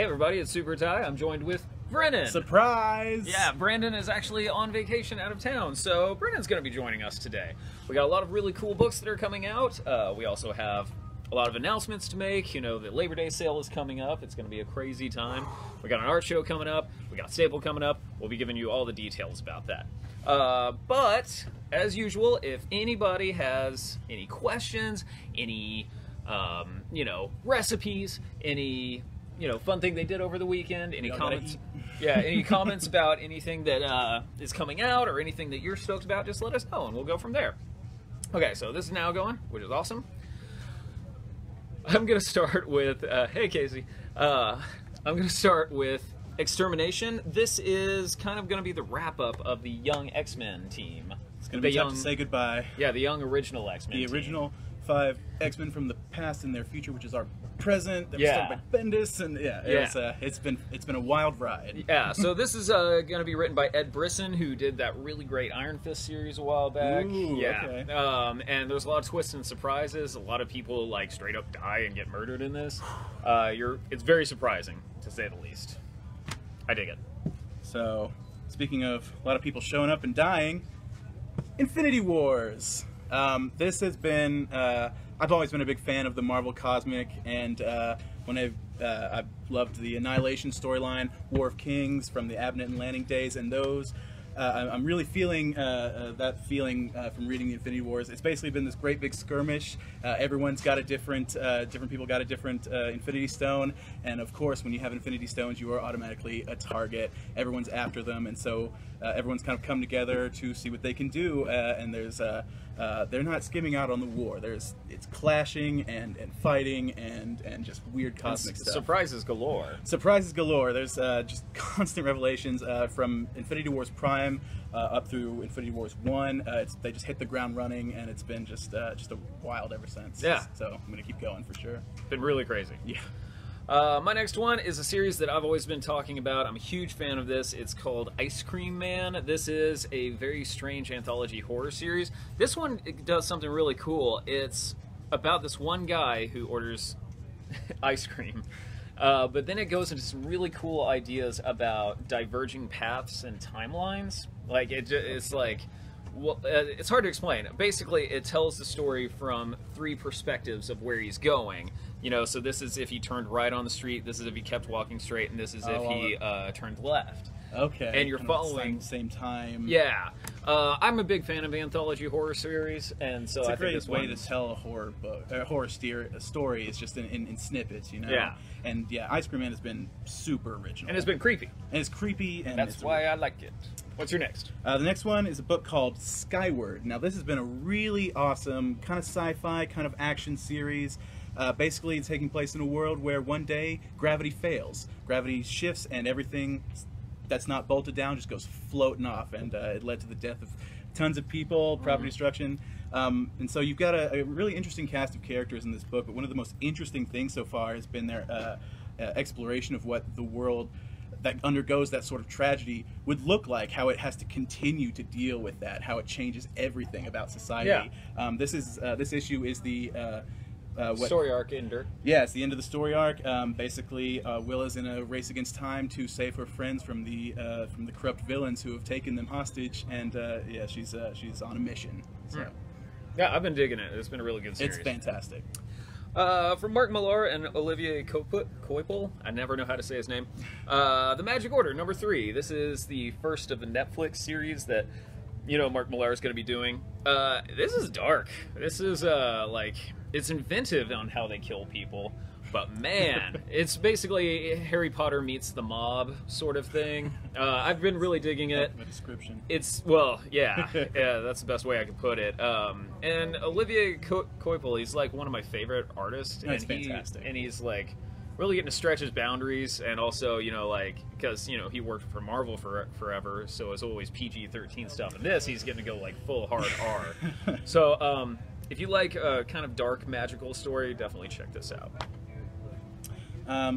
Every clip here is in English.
Hey everybody, it's Super Ty. I'm joined with Brennen. Surprise! Yeah, Brandon is actually on vacation out of town, so Brennan's going to be joining us today. We got a lot of really cool books that are coming out. We also have a lot of announcements to make. You know, the Labor Day sale is coming up. It's going to be a crazy time. We got an art show coming up. We got Staple coming up. We'll be giving you all the details about that. But, as usual, if anybody has any questions, any, you know, recipes, any, you know, fun thing they did over the weekend, any comments, any comments about anything that is coming out or anything that you're stoked about, just let us know and we'll go from there. Okay, so this is now going, which is awesome. I'm going to start with, hey Casey, I'm going to start with Extermination. This is kind of going to be the wrap-up of the Young X-Men team. It's going to be time to say goodbye. Yeah, the young original X-Men The original 5 X-Men from the past and their future, which is our present. That was started by Bendis, and it's been a wild ride. Yeah, so this is going to be written by Ed Brisson, who did that really great Iron Fist series a while back. Ooh, yeah, okay. And there's a lot of twists and surprises. A lot of people like straight up die and get murdered in this. It's very surprising, to say the least. I dig it. So, speaking of a lot of people showing up and dying, Infinity Wars. This has been, I've always been a big fan of the Marvel Cosmic, and when I've loved the Annihilation storyline, War of Kings from the Abnett and Lanning days, and those, I'm really feeling that feeling from reading the Infinity Wars. It's basically been this great big skirmish. Everyone's got a different people got a different Infinity Stone, and of course, when you have Infinity Stones, you are automatically a target. Everyone's after them, and so everyone's kind of come together to see what they can do. And there's they're not skimming out on the war. It's clashing and fighting and just weird cosmic stuff. Surprises galore. Surprises galore. There's just constant revelations from Infinity Wars Prime up through Infinity Wars 1. They just hit the ground running, and it's been just a wild ever since. Yeah. So I'm gonna keep going for sure. Been really crazy. Yeah. My next one is a series that I've always been talking about. I'm a huge fan of this. It's called Ice Cream Man. This is a very strange anthology horror series. This one does something really cool. It's about this one guy who orders ice cream. But then it goes into some really cool ideas about diverging paths and timelines. Like, it's like... Well, it's hard to explain. Basically, it tells the story from 3 perspectives of where he's going. You know, so this is if he turned right on the street, this is if he kept walking straight, and this is if he turned left. Okay. And you're following same time. Yeah. I'm a big fan of anthology horror series, and so I think this way to tell a horror book, a horror story is just in snippets, you know. Yeah. And yeah, Ice Cream Man has been super original. And it's been creepy. And it's creepy, and that's why I like it. What's your next? The next one is a book called Skyward. Now, this has been a really awesome kind of sci-fi, kind of action series. Basically, it's taking place in a world where one day gravity fails. Gravity shifts, and everything that's not bolted down just goes floating off, and it led to the death of tons of people, property destruction. And so you've got a really interesting cast of characters in this book, but one of the most interesting things so far has been their exploration of what the world that undergoes that sort of tragedy would look like, how it has to continue to deal with that, how it changes everything about society. Yeah. This issue is the story arc ender. Yeah, it's the end of the story arc. Basically, Will is in a race against time to save her friends from the corrupt villains who have taken them hostage, and yeah, she's on a mission. So. Yeah, I've been digging it. It's been a really good series. It's fantastic. From Mark Millar and Olivier Coipel, I never know how to say his name. The Magic Order, number 3. This is the first of the Netflix series that, you know, Mark Millar is going to be doing. This is dark. This is, like, it's inventive on how they kill people. But man, it's basically Harry Potter meets the mob sort of thing. I've been really digging it. The description. It's, well, yeah, that's the best way I could put it. And Olivier Coipel, he's like one of my favorite artists. No, it's fantastic. And he's like really getting to stretch his boundaries, and also, you know, like, because, you know, he worked for Marvel forever, so it's always PG-13 stuff. And this, he's getting to go like full hard R. So if you like a kind of dark magical story, definitely check this out.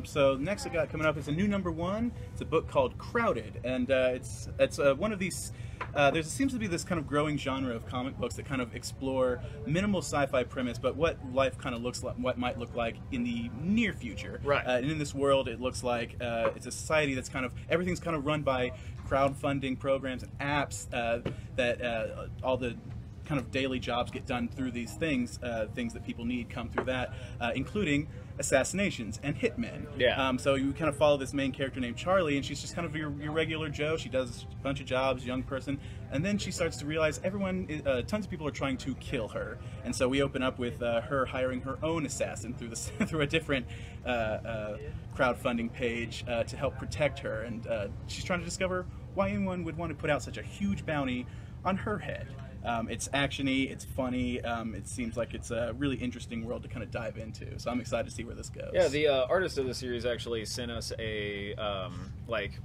So next I got coming up is a new #1. It's a book called Crowded, and it's one of these. There seems to be this kind of growing genre of comic books that kind of explore minimal sci-fi premise, but what life kind of looks like, what might look like in the near future. Right. And in this world, it looks like it's a society that's everything's kind of run by crowdfunding programs and apps that all the kind of daily jobs get done through these things that people need come through that, including assassinations and hitmen. Yeah. So you kind of follow this main character named Charlie, and she's just kind of your regular Joe. She does a bunch of jobs, young person, and then she starts to realize tons of people are trying to kill her. And so we open up with her hiring her own assassin through a different crowdfunding page to help protect her, and she's trying to discover why anyone would want to put out such a huge bounty on her head. It's actiony, it's funny, it seems like it's a really interesting world to kind of dive into, so I'm excited to see where this goes. Yeah, the artist of the series actually sent us a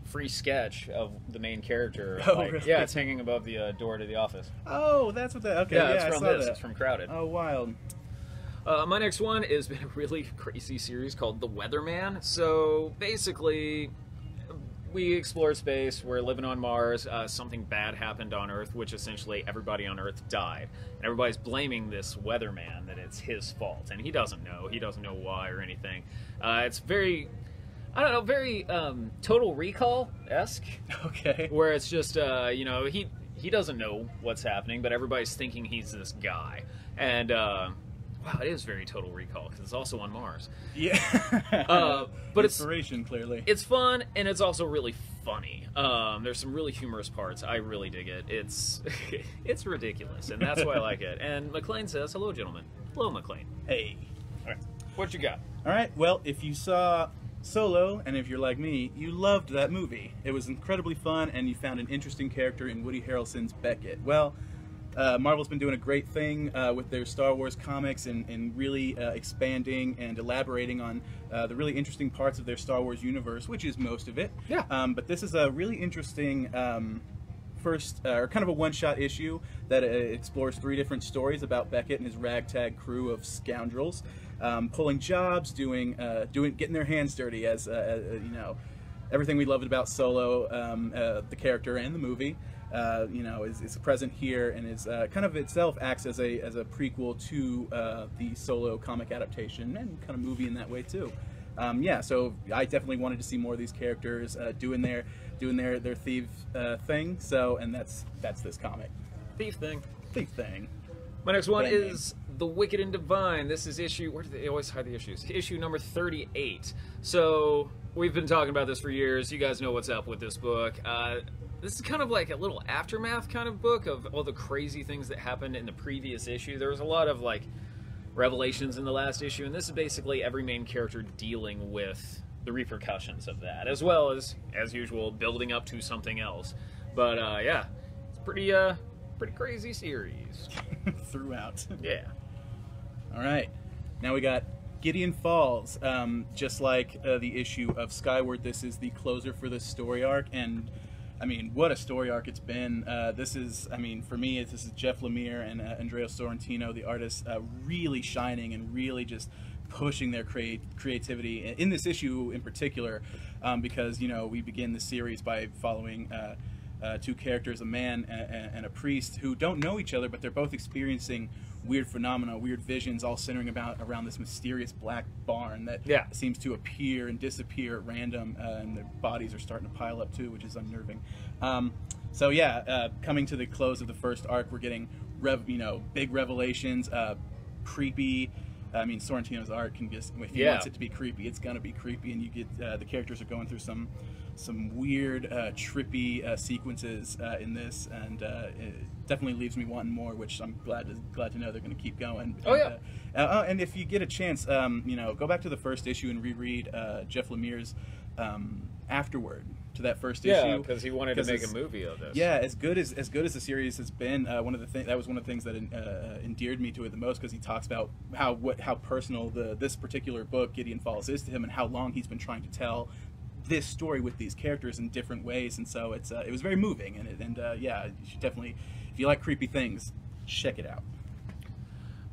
free sketch of the main character. Oh, really? Yeah, it's hanging above the door to the office. Oh, that's what that, okay, yeah, yeah, it's from I saw this, that. it's from Crowded. Oh, wild. My next one has been a really crazy series called The Weatherman. So basically, we explore space, we're living on Mars, something bad happened on Earth, which essentially everybody on Earth died. And everybody's blaming this weatherman, that it's his fault. And he doesn't know why or anything. It's very, I don't know, very Total Recall-esque. Okay. Where it's just, he doesn't know what's happening, but everybody's thinking he's this guy. And, wow, it is very Total Recall, because it's also on Mars. Yeah. But inspiration, clearly. It's fun, and it's also really funny. There's some really humorous parts. I really dig it. It's it's ridiculous, and that's why I like it. And McLean says, hello, gentlemen. Hello, McLean. Hey. All right. What you got? All right, well, if you saw Solo, and if you're like me, you loved that movie. It was incredibly fun, and you found an interesting character in Woody Harrelson's Beckett. Well, Marvel's been doing a great thing with their Star Wars comics and really expanding and elaborating on the really interesting parts of their Star Wars universe, which is most of it. Yeah. But this is a really interesting first, or kind of a one-shot issue that explores 3 different stories about Beckett and his ragtag crew of scoundrels, pulling jobs, getting their hands dirty, as you know, everything we loved about Solo, the character and the movie. Is present here, and is kind of itself acts as a prequel to the Solo comic adaptation and kind of movie in that way too. Yeah, so I definitely wanted to see more of these characters doing their thief thing. So, and that's this comic. Thief thing. My next one is The Wicked and Divine. This is issue, where do they always hide the issues? Issue number 38. So we've been talking about this for years. You guys know what's up with this book. This is kind of like a little aftermath kind of book of all the crazy things that happened in the previous issue. There was a lot of like revelations in the last issue, and this is basically every main character dealing with the repercussions of that, as well as usual, building up to something else. But yeah, it's pretty crazy series throughout. Yeah. All right, now we got Gideon Falls. Just like the issue of Skyward, this is the closer for this story arc, and I mean, what a story arc it's been. This is, I mean, for me, this is Jeff Lemire and Andrea Sorrentino, the artists, really shining and really just pushing their creativity in this issue in particular, because, you know, we begin the series by following 2 characters, a man and a priest, who don't know each other, but they're both experiencing weird phenomena, weird visions, all centering around this mysterious black barn that seems to appear and disappear at random, and their bodies are starting to pile up too, which is unnerving. So yeah, coming to the close of the first arc, we're getting big revelations, creepy. I mean, Sorrentino's art can just, if he wants it to be creepy, it's gonna be creepy, and you get the characters are going through some weird, trippy sequences in this, and it definitely leaves me wanting more, which I'm glad to know they're going to keep going. Oh, and if you get a chance, go back to the first issue and reread Jeff Lemire's afterword to that first issue. Yeah, because he wanted to make a movie of this. Yeah, as good as the series has been, that was one of the things that endeared me to it the most, because he talks about how personal this particular book, Gideon Falls, is to him, and how long he's been trying to tell this story with these characters in different ways, and so it was very moving, and yeah, you should definitely, if you like creepy things, check it out.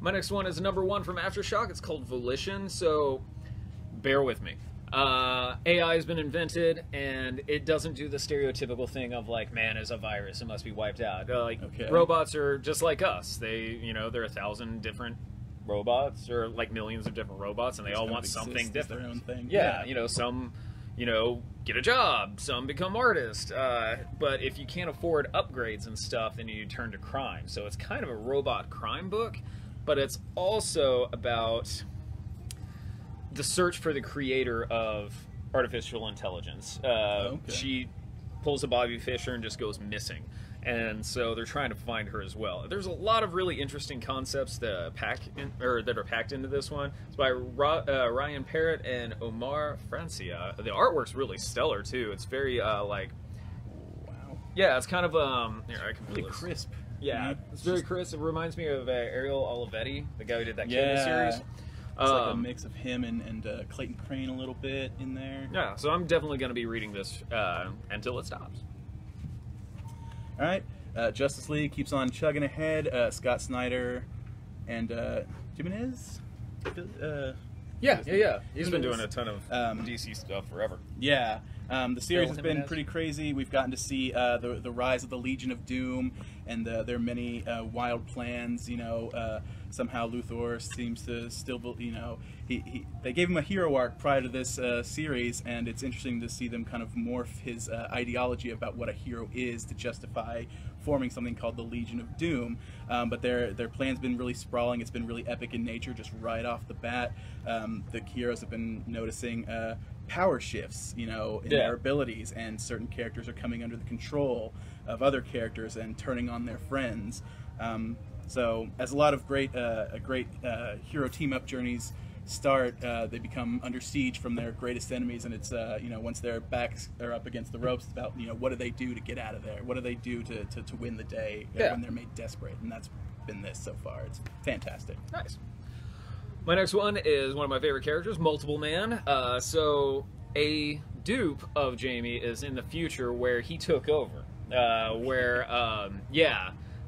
My next one is number 1 from Aftershock. It's called Volition, so bear with me. AI has been invented, and it doesn't do the stereotypical thing of like, man is a virus, it must be wiped out. Robots are just like us. They, there are 1,000 different robots, or like millions of different robots, and they all want something different. Their own thing. Yeah, some, get a job, some become artists. But if you can't afford upgrades and stuff, then you turn to crime. So it's kind of a robot crime book, but it's also about the search for the creator of artificial intelligence. She pulls a Bobby Fischer and just goes missing. And so they're trying to find her as well. There's a lot of really interesting concepts that are packed into this one. It's by Ryan Parrott and Omar Francia. The artwork's really stellar too. It's very wow. Yeah, it's kind of here, I can really crisp. Yeah, it's very crisp. It reminds me of Ariel Olivetti, the guy who did that Kona series. It's like a mix of him and Clayton Crane a little bit in there. Yeah, so I'm definitely going to be reading this until it stops. All right, Justice League keeps on chugging ahead. Scott Snyder and Jimenez. Yeah. He's been doing a ton of DC stuff forever. Yeah, the series has been pretty crazy. We've gotten to see the rise of the Legion of Doom and their many wild plans. Somehow Luthor seems to still, they gave him a hero arc prior to this series, and it's interesting to see them kind of morph his ideology about what a hero is to justify forming something called the Legion of Doom. But their plan's been really sprawling. It's been really epic in nature, just right off the bat. The heroes have been noticing power shifts, in their abilities, and certain characters are coming under the control of other characters and turning on their friends. So as a lot of great hero team-up journeys start, they become under siege from their greatest enemies, and it's once their backs are up against the ropes, it's about what do they do to get out of there? What do they do to win the day when they're made desperate? And that's been this so far. It's fantastic. Nice. My next one is one of my favorite characters, Multiple Man. So a dupe of Jamie is in the future where he took over.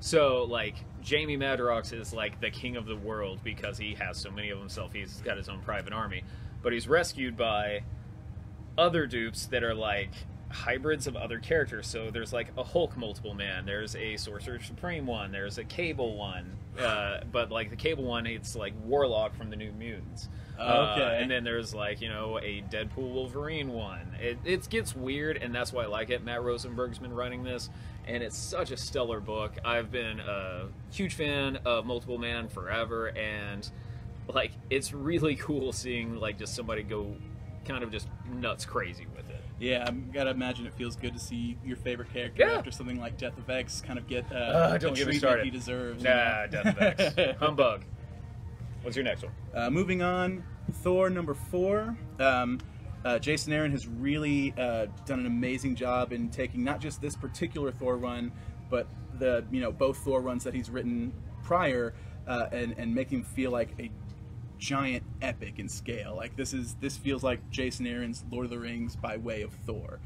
So like Jamie Madrox is like the king of the world because he has so many of himself. He's got his own private army, but he's rescued by other dupes that are like hybrids of other characters. So there's like a Hulk Multiple Man, there's a Sorcerer Supreme one, there's a Cable one, but like the Cable one, it's like Warlock from the New Mutants. And then there's like a Deadpool Wolverine one. It gets weird, and that's why I like it. Matt Rosenberg's been running this, and it's such a stellar book. I've been a huge fan of Multiple Man forever, and like it's really cool seeing like just somebody go kind of just nuts crazy with it. Yeah, I've got to imagine it feels good to see your favorite character after something like Death of X kind of get don't the get me treatment started. he deserves. Nah, Death of X. Humbug. What's your next one? Moving on, Thor #4. Jason Aaron has really done an amazing job in taking not just this particular Thor run, but the both Thor runs that he's written prior, and making them feel like a giant epic in scale. Like this feels like Jason Aaron's Lord of the Rings by way of Thor.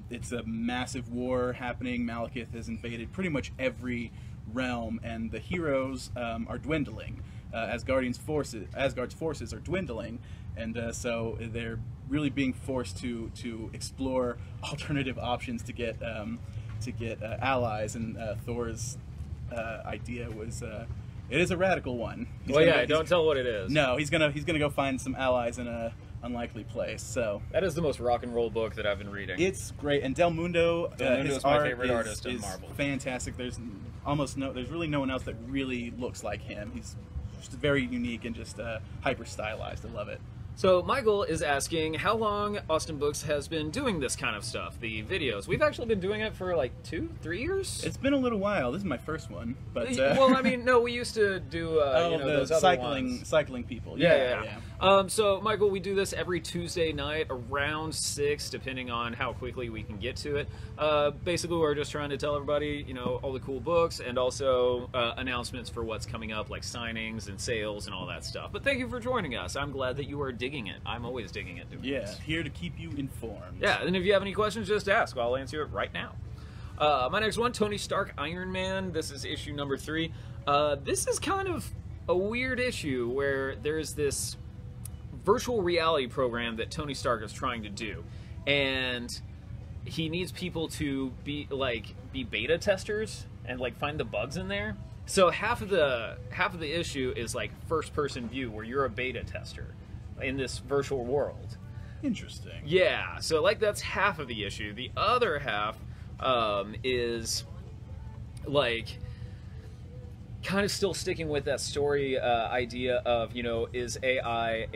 It's a massive war happening. Malekith has invaded pretty much every realm, and the heroes are dwindling. Asgard's forces are dwindling, and so they're really being forced to explore alternative options to get allies. And Thor's idea was it is a radical one. Don't tell what it is. No, he's gonna go find some allies in a unlikely place. So that is the most rock and roll book that I've been reading. It's great, and Del Mundo, his my art favorite artist in is Marvel. Fantastic. There's really no one else that really looks like him. He's just very unique and just hyper stylized. I love it. So Michael is asking how long Austin Books has been doing this kind of stuff, the videos. We've actually been doing it for like 2-3 years. It's been a little while. This is my first one, but well, I mean, no, we used to do those other cycling people. Yeah. So Michael, we do this every Tuesday night around 6, depending on how quickly we can get to it. Basically, we're just trying to tell everybody, all the cool books, and also announcements for what's coming up, like signings and sales and all that stuff. But thank you for joining us. I'm glad that you are digging it. I'm always digging it. Here to keep you informed. Yeah, and if you have any questions, just ask. I'll answer it right now. My next one, Tony Stark Iron Man. This is issue number 3. This is kind of a weird issue where there's this virtual reality program that Tony Stark is trying to do, and he needs people to be beta testers and like find the bugs in there. So half of the issue is like first person view, where you're a beta tester in this virtual world. Interesting. Yeah, so like that's half of the issue. The other half is like kind of still sticking with that story idea of, you know, is AI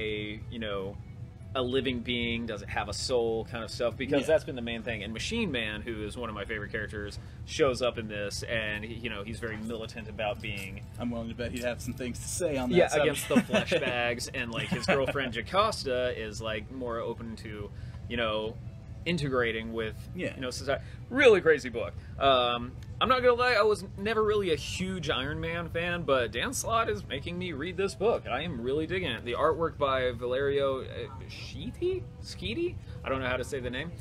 a living being? Does it have a soul? Kind of stuff, because that's been the main thing. And Machine Man, who is one of my favorite characters, shows up in this, and he's very militant about being. I'm willing to bet he'd have some things to say on that. Yeah, subject. against the flesh bags, and like his girlfriend Jocasta is like more open to, integrating with society. Really crazy book. I'm not gonna lie, I was never really a huge Iron Man fan, but Dan Slott is making me read this book. I am really digging it. The artwork by Valerio Schiti? I don't know how to say the name.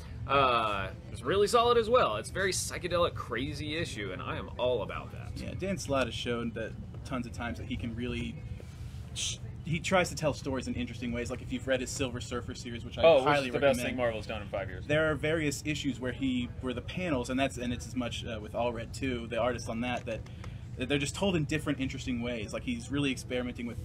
It's really solid as well. It's a very psychedelic, crazy issue, and I am all about that. Yeah, Dan Slott has shown that tons of times that he can really. He tries to tell stories in interesting ways. Like if you've read his Silver Surfer series, which I highly recommend. The best thing Marvel's done in 5 years. There are various issues where the panels, and it's as much with Allred too. The artists on that they're just told in different, interesting ways. Like he's really experimenting with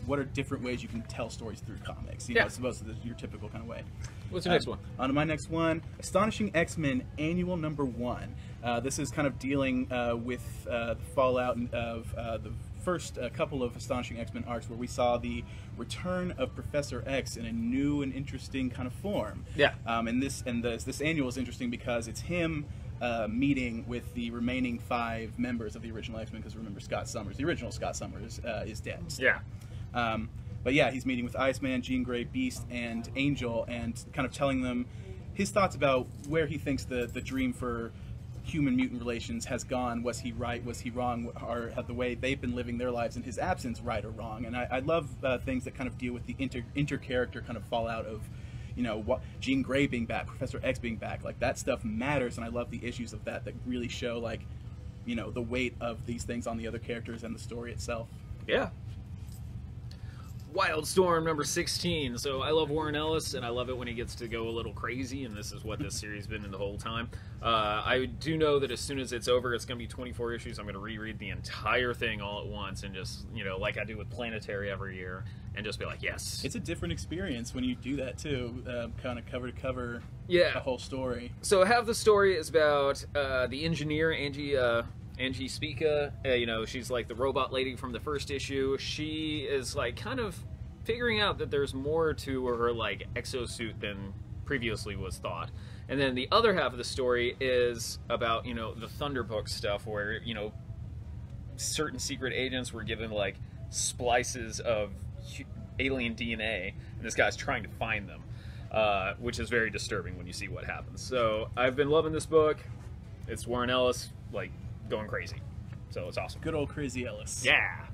what are different ways you can tell stories through comics. As opposed to your typical kind of way. What's your next one? On to my next one, Astonishing XMen Annual Number 1. This is kind of dealing with the fallout of the first couple of Astonishing X-Men arcs, where we saw the return of Professor X in a new and interesting kind of form. Yeah. And this annual is interesting because it's him meeting with the remaining 5 members of the original X-Men. Because remember, the original Scott Summers, is dead. Yeah. But yeah, he's meeting with Iceman, Jean Grey, Beast, and Angel, and kind of telling them his thoughts about where he thinks the dream for human-mutant relations has gone. Was he right? Was he wrong? Or the way they've been living their lives in his absence right or wrong? And I love things that kind of deal with the inter-character kind of fallout of, what Jean Grey being back, Professor X being back. Like, that stuff matters, and I love the issues of that really show, like, the weight of these things on the other characters and the story itself. Yeah. Wildstorm number 16. So I love Warren Ellis, and I love it when he gets to go a little crazy, and this is what this series has been in the whole time. I do know that as soon as it's over, it's going to be 24 issues. I'm going to reread the entire thing all at once, and just, like I do with Planetary every year, and just be like, yes. It's a different experience when you do that, too, kind of cover to cover the whole story. So half the story is about the engineer, Angie Spica. She's like the robot lady from the first issue. She is like kind of figuring out that there's more to her like exosuit than previously was thought. And then the other half of the story is about, the Thunderbook stuff, where, certain secret agents were given like splices of alien DNA, and this guy's trying to find them, which is very disturbing when you see what happens. So I've been loving this book. It's Warren Ellis, like, going crazy, so it's awesome. Good old Crazy Ellis. Yeah.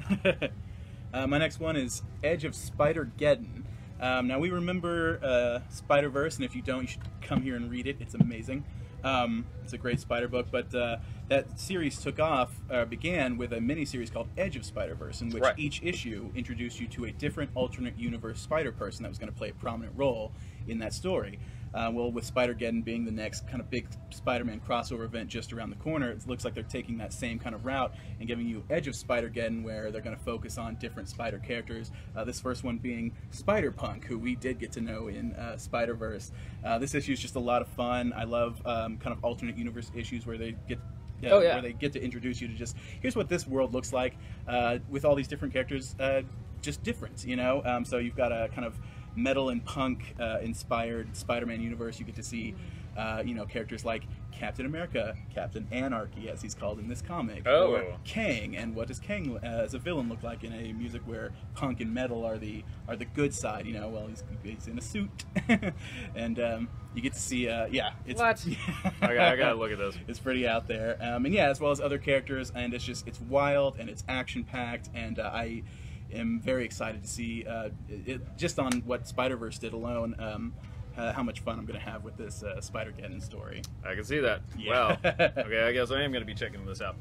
My next one is Edge of Spider-Geddon. Now we remember Spider-Verse, and if you don't, you should come here and read it. It's amazing. It's a great Spider book, but that series began with a mini-series called Edge of Spider-Verse, in which each issue introduced you to a different alternate universe Spider-Person that was going to play a prominent role in that story. Well, with Spider-Geddon being the next kind of big Spider-Man crossover event just around the corner, it looks like they're taking that same kind of route and giving you Edge of Spider-Geddon, where they're going to focus on different Spider characters. This first one being Spider-Punk, who we did get to know in Spider-Verse. This issue is just a lot of fun. I love kind of alternate universe issues where they get where they get to introduce you to just, here's what this world looks like with all these different characters, just different, So you've got a kind of metal and punk inspired Spider-Man universe. You get to see characters like Captain America, Captain Anarchy, as he's called in this comic, or Kang. And what does Kang as a villain look like in a music where punk and metal are the good side? Well, he's in a suit, and you get to see it's what? I gotta look at this. It's pretty out there, and as well as other characters, and it's wild and it's action packed, and I am very excited to see just on what Spider-Verse did alone, how much fun I'm going to have with this Spider-Geddon story. I can see that. Yeah. Wow. Okay, I guess I am going to be checking this out.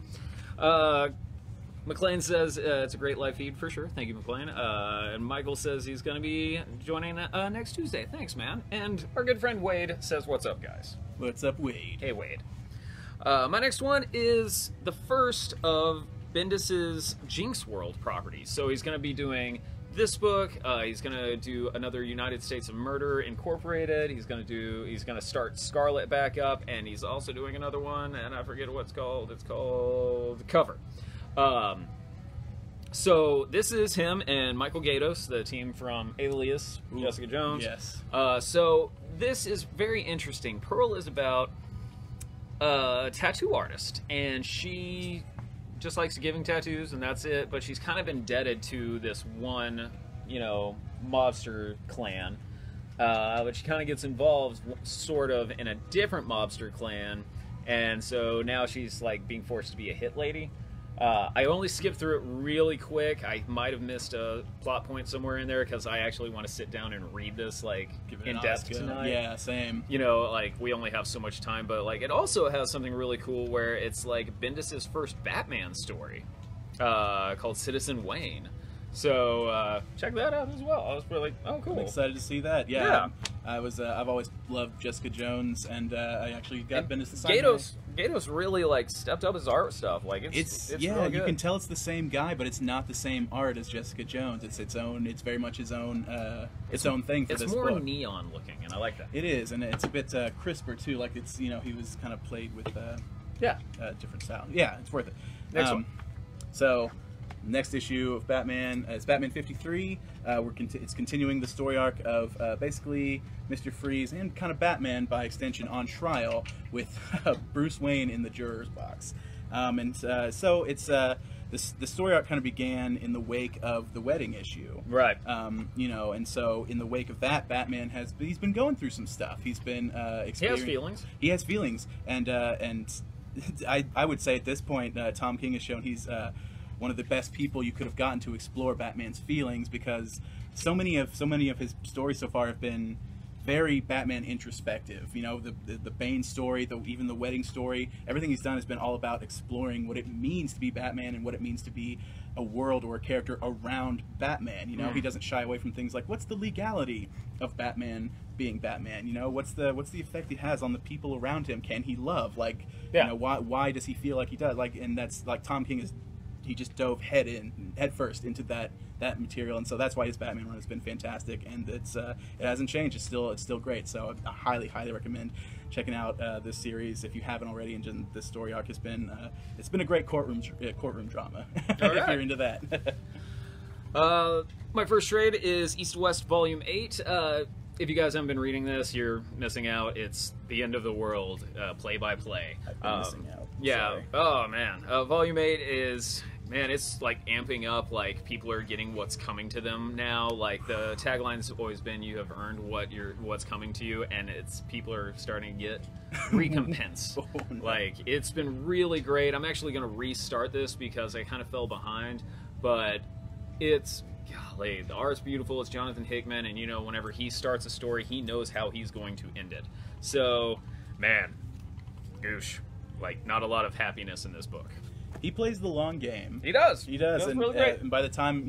McLean says it's a great live feed for sure. Thank you, McLean. And Michael says he's going to be joining next Tuesday. Thanks, man. And our good friend Wade says, "What's up, guys?" What's up, Wade? Hey, Wade. My next one is the first of Bendis's Jinx World properties. So he's going to be doing this book. He's going to do another United States of Murder Incorporated. He's going to start Scarlet back up, and he's also doing another one, and I forget what it's called. It's called Cover. So this is him and Michael Gaydos, the team from Alias, Jessica Jones. Yes. So this is very interesting. Pearl is about a tattoo artist, and she just likes giving tattoos, and that's it. But she's kind of indebted to this one, mobster clan. But she kind of gets involved, sort of, in a different mobster clan, and so now she's like being forced to be a hit lady. I only skipped through it really quick. I might have missed a plot point somewhere in there because I actually want to sit down and read this in depth tonight. Yeah, same. We only have so much time, but it also has something really cool where it's like Bendis's first Batman story called Citizen Wayne. So check that out as well. I was really oh cool. I'm excited to see that. Yeah. I've always loved Jessica Jones, and I actually got Bendis to sign. Gaydos really stepped up his art stuff. It's yeah, really good. You can tell it's the same guy, but it's not the same art as Jessica Jones. It's its own. It's very much his own own thing for this book. It's more neon looking, and I like that. It is, and it's a bit crisper too. Like it's he was kind of played with different style. Yeah, it's worth it. Next one. So. Next issue of Batman is Batman 53. It's continuing the story arc of basically Mr. Freeze and kind of Batman by extension on trial with Bruce Wayne in the juror's box. So it's the story arc kind of began in the wake of the wedding issue, right? And so in the wake of that, Batman he's been going through some stuff. He's been he has feelings. He has feelings, and I would say at this point, Tom King has shown he's one of the best people you could have gotten to explore Batman's feelings, because so many of his stories so far have been very Batman introspective. The Bane story, even the wedding story, everything he's done has been all about exploring what it means to be Batman and what it means to be a world or a character around Batman. He doesn't shy away from things like what's the legality of Batman being Batman. What's the effect he has on the people around him? Can he love? Why does he feel like he does? And that's Tom King he just dove head first into that material, and so that's why his Batman run has been fantastic, and it hasn't changed. It's still great. So I highly recommend checking out this series if you haven't already. And this story arc has been it's been a great courtroom drama if you're into that. My first trade is East West Volume 8. If you guys haven't been reading this, you're missing out. It's the end of the world, play by play. I've been missing out. Yeah. Sorry. Oh man. Volume 8 is. Man, it's amping up. People are getting what's coming to them now. The tagline's always been, "You have earned what's coming to you," and people are starting to get recompense. Oh, no. It's been really great. I'm actually going to restart this because I kind of fell behind, but it's golly, the art's beautiful. It's Jonathan Hickman, and whenever he starts a story, he knows how he's going to end it. So, man, goosh, not a lot of happiness in this book. He plays the long game. He does. And, really great. And by the time,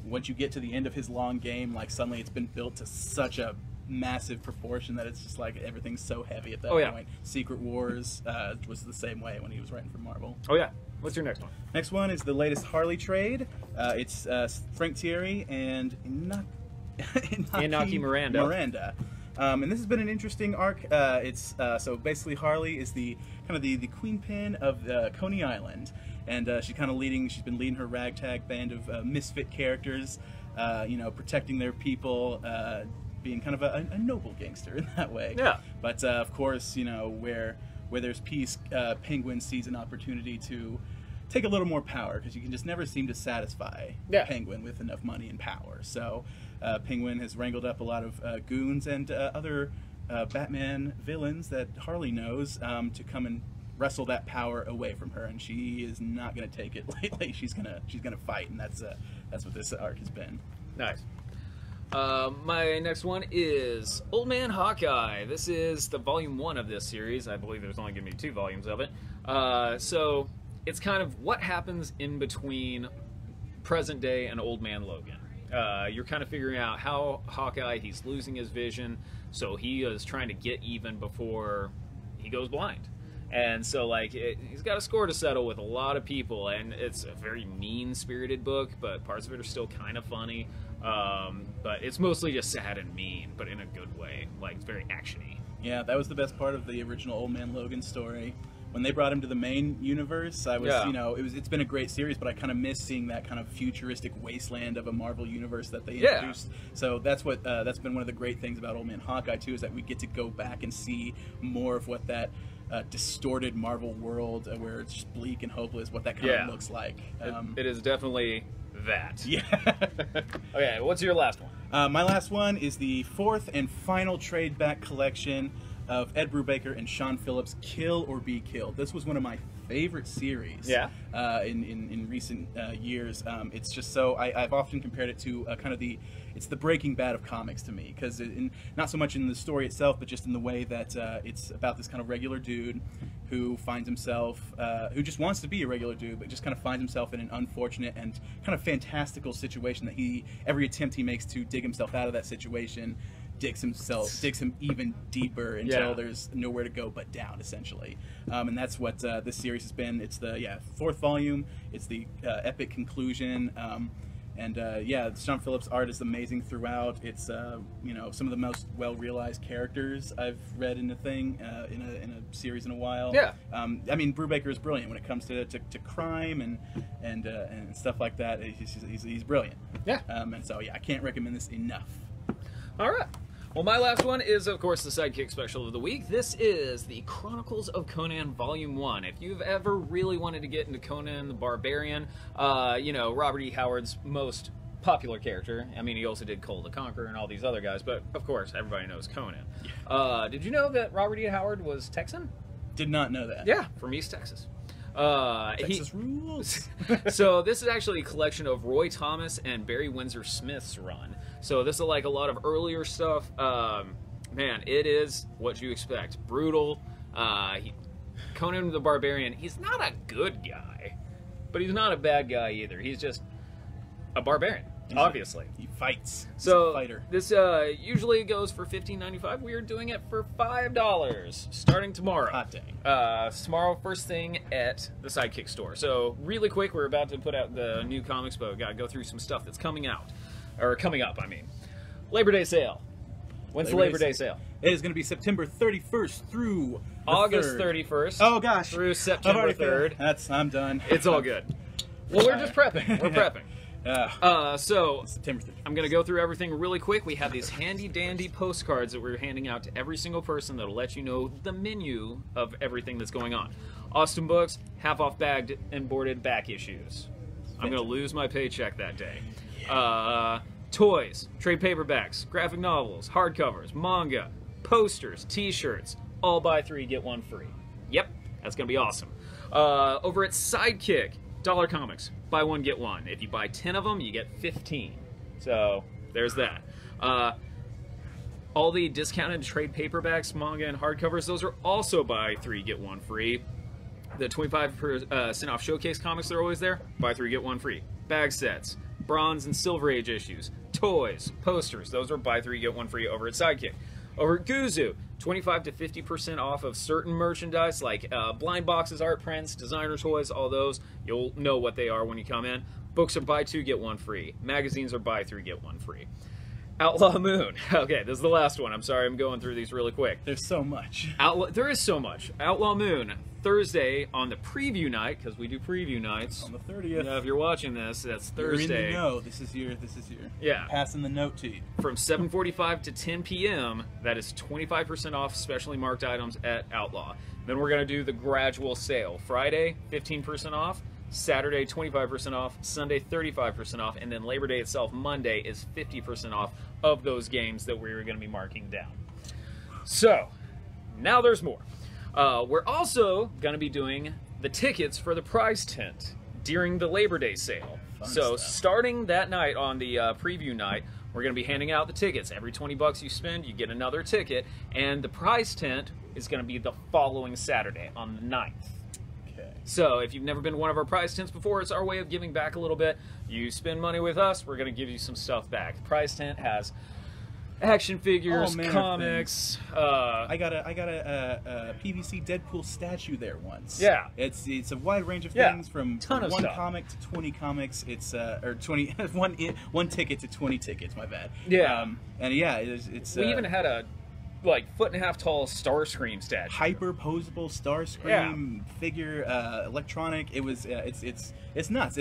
once you get to the end of his long game, suddenly it's been built to such a massive proportion that it's just everything's so heavy at that point. Secret Wars was the same way when he was writing for Marvel. Oh, yeah. What's your next one? Next one is the latest Harley trade. It's Frank Thierry and Inaki Miranda. And this has been an interesting arc. So basically Harley is the queen of Coney Island, and she's been leading her ragtag band of misfit characters, protecting their people, being kind of a noble gangster in that way. Yeah. But of course, where there's peace, Penguin sees an opportunity to take a little more power, because you can just never seem to satisfy Penguin with enough money and power. So Penguin has wrangled up a lot of goons and other Batman villains that Harley knows to come and wrestle that power away from her, and she is not going to take it lightly. She's gonna fight, and that's what this arc has been. Nice. My next one is Old Man Hawkeye. This is the volume 1 of this series. I believe there's only going to be 2 volumes of it. So it's kind of what happens in between present day and Old Man Logan. You're kind of figuring out how Hawkeye, he's losing his vision, so he is trying to get even before he goes blind. And so, like, he's got a score to settle with a lot of people, and it's a very mean-spirited book, but parts of it are still kind of funny. But it's mostly just sad and mean, but in a good way. Like, it's very action-y. Yeah, that was the best part of the original Old Man Logan story. When they brought him to the main universe, I was, you know, it's been a great series, but I kind of miss seeing that kind of futuristic wasteland of a Marvel universe that they introduced. So that's what that's been one of the great things about Old Man Hawkeye too, is that we get to go back and see more of what that distorted Marvel world, where it's just bleak and hopeless, what that kind of looks like. It is definitely that. Yeah. Okay, what's your last one? My last one is the 4th and final trade back collection of Ed Brubaker and Sean Phillips' Kill or Be Killed. This was one of my favorite series in recent years. It's just so, I've often compared it to kind of it's the Breaking Bad of comics to me, because not so much in the story itself, but just in the way that it's about this kind of regular dude who finds himself, who just wants to be a regular dude, but just kind of finds himself in an unfortunate and kind of fantastical situation that every attempt he makes to dig himself out of that situation digs him even deeper until there's nowhere to go but down, essentially. And that's what this series has been. It's the 4th volume. It's the epic conclusion. Sean Phillips' art is amazing throughout. It's you know, some of the most well-realized characters I've read in a thing in a series in a while. Yeah. I mean, Brubaker is brilliant when it comes to crime and stuff like that. He's brilliant. Yeah. And so I can't recommend this enough. All right. Well, my last one is, of course, the Sidekick Special of the week. This is the Chronicles of Conan Volume 1. If you've ever really wanted to get into Conan the Barbarian, you know, Robert E. Howard's most popular character. I mean, he also did Cole the Conqueror and all these other guys, but, of course, everybody knows Conan. Yeah. Did you know that Robert E. Howard was Texan? Did not know that. Yeah, from East Texas. Texas rules. So this is actually a collection of Roy Thomas and Barry Windsor Smith's run. So this is like a lot of earlier stuff. Man, it is what you expect. Brutal. Conan the Barbarian, he's not a good guy, but he's not a bad guy either. He's just a barbarian, obviously. He fights. He's so a fighter. This usually goes for $15.95. We are doing it for $5 starting tomorrow. Hot dang. Tomorrow, first thing at the Sidekick store. So really quick, we're about to put out the new comics, but we got to go through some stuff that's coming out. Or coming up, I mean. Labor Day sale. When's the Labor Day sale? It is going to be September 31st through August 31st. Oh, gosh. Through September 3rd. I'm done. It's all good. Well, we're just prepping. We're prepping. So, I'm going to go through everything really quick. We have these handy-dandy postcards that we're handing out to every single person that'll let you know the menu of everything that's going on. Austin Books, half-off bagged and boarded back issues. I'm going to lose my paycheck that day. Toys, trade paperbacks, graphic novels, hardcovers, manga, posters, t-shirts, all buy 3, get 1 free. Yep, that's going to be awesome. Over at Sidekick, Dollar Comics, buy 1, get 1. If you buy 10 of them, you get 15. So, there's that. All the discounted trade paperbacks, manga, and hardcovers, those are also buy 3, get 1 free. The 25% off showcase comics, they're always there. Buy 3, get 1 free. Bag sets, Bronze and Silver Age issues, toys, posters, those are buy 3, get 1 free over at Sidekick. Over at Guzu, 25 to 50% off of certain merchandise like blind boxes, art prints, designer toys, all those. You'll know what they are when you come in. Books are buy 2, get 1 free. Magazines are buy 3, get 1 free. Outlaw Moon. Okay, this is the last one. I'm sorry I'm going through these really quick. There's so much. There is so much. Outlaw Moon, Thursday on the preview night, because we do preview nights. On the 30th. If you're watching this, that's Thursday. You're in the know. This is your. Yeah. Passing the note to you. From 7:45 to 10 p.m., that is 25% off specially marked items at Outlaw. Then we're going to do the gradual sale. Friday, 15% off. Saturday, 25% off. Sunday, 35% off. And then Labor Day itself, Monday, is 50% off of those games that we're going to be marking down. So, now there's more. We're also going to be doing the tickets for the prize tent during the Labor Day sale. So starting that night on the preview night, we're going to be handing out the tickets. Every 20 bucks you spend, you get another ticket. And the prize tent is going to be the following Saturday on the 9th. Okay. So if you've never been to one of our prize tents before, it's our way of giving back a little bit. You spend money with us, we're going to give you some stuff back. The prize tent has action figures, comics. I got a PVC Deadpool statue there once. Yeah, it's a wide range of things from one stuff. comic to 20 comics. It's or 20 one ticket to 20 tickets. My bad. Yeah, and yeah, it's we even had a like 1.5 foot tall Starscream statue. Hyper posable Starscream figure, electronic. It was it's nuts.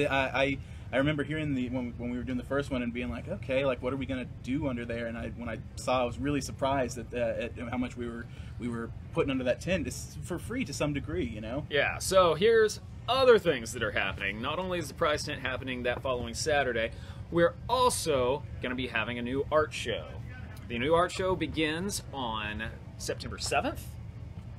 I remember hearing when we were doing the first one and being like, okay, like what are we gonna do under there? And when I saw, I was really surprised at how much we were putting under that tent. It's for free to some degree, you know. Yeah. So here's other things that are happening. Not only is the prize tent happening that following Saturday, we're also gonna be having a new art show. The new art show begins on September 7th.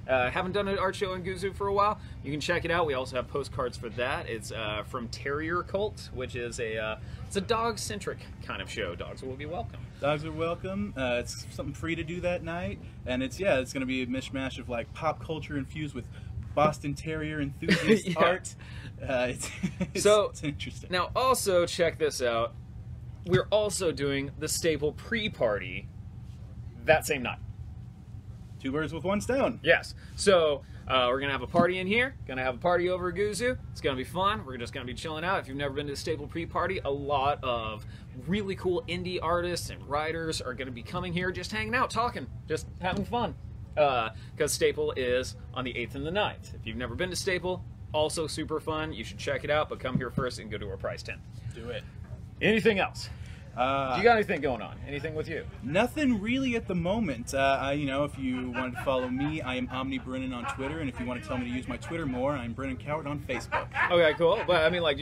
Haven't done an art show in Guzu for a while. You can check it out. We also have postcards for that. It's from Terrier Cult, which is it's a dog-centric kind of show. Dogs will be welcome. Dogs are welcome. It's something free to do that night, and it's going to be a mishmash of like pop culture infused with Boston Terrier enthusiast art. It's interesting. Now, also check this out. We're also doing the Staple pre-party that same night. Two birds with one stone. Yes. So we're going to have a party in here. Going to have a party over at Guzu. It's going to be fun. We're just going to be chilling out. If you've never been to the Staple pre-party, a lot of really cool indie artists and writers are going to be coming here just hanging out, talking, just having fun. Because Staple is on the 8th and the 9th. If you've never been to Staple, also super fun. You should check it out, but come here first and go to our prize tent. Do it. Anything else? Do you got anything going on? Anything with you? Nothing really at the moment. If you wanted to follow me, I am Brennen on Twitter, and if you want to tell me to use my Twitter more, I'm Brennen Coward on Facebook. Okay, cool. But I mean, like,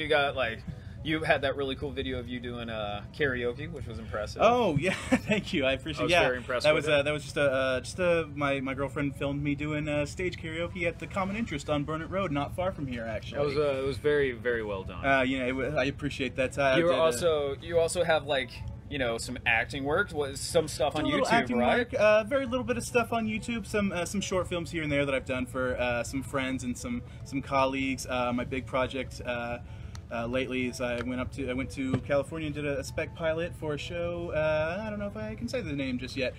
you had that really cool video of you doing karaoke, which was impressive. Oh yeah, thank you. I appreciate. I was very impressed. That was just my girlfriend filmed me doing stage karaoke at the Common Interest on Burnett Road, not far from here actually. It was very, very well done. I appreciate that. You also have like some acting work, some stuff on YouTube, acting right? Work, very little bit of stuff on YouTube. Some short films here and there that I've done for some friends and some colleagues. My big project. Lately, is I went to California and did a spec pilot for a show. I don't know if I can say the name just yet.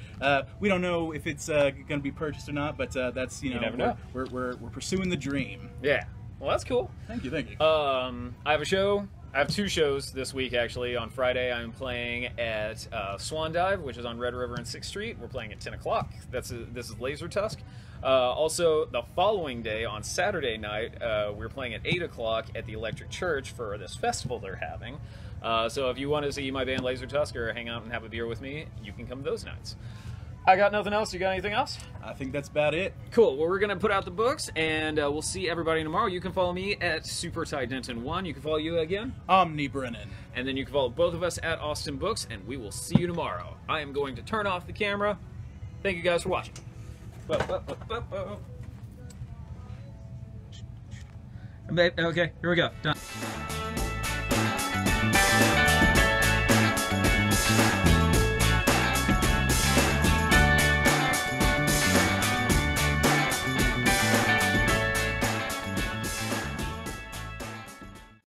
We don't know if it's going to be purchased or not, but that's you never know. We're pursuing the dream. Yeah, well that's cool. Thank you. I have a show. I have two shows this week actually. On Friday, I'm playing at Swan Dive, which is on Red River and 6th Street. We're playing at 10 o'clock. This is Laser Tusk. Also, the following day, on Saturday night, we're playing at 8 o'clock at the Electric Church for this festival they're having. So if you want to see my band Laser Tusk or hang out and have a beer with me, you can come those nights. I got nothing else. You got anything else? I think that's about it. Cool. Well, we're going to put out the books, and we'll see everybody tomorrow. You can follow me at Super Ty Denton 1. You can follow you again. Brennen. And then you can follow both of us at Austin Books, and we will see you tomorrow. I am going to turn off the camera. Thank you guys for watching. Okay, here we go. Done.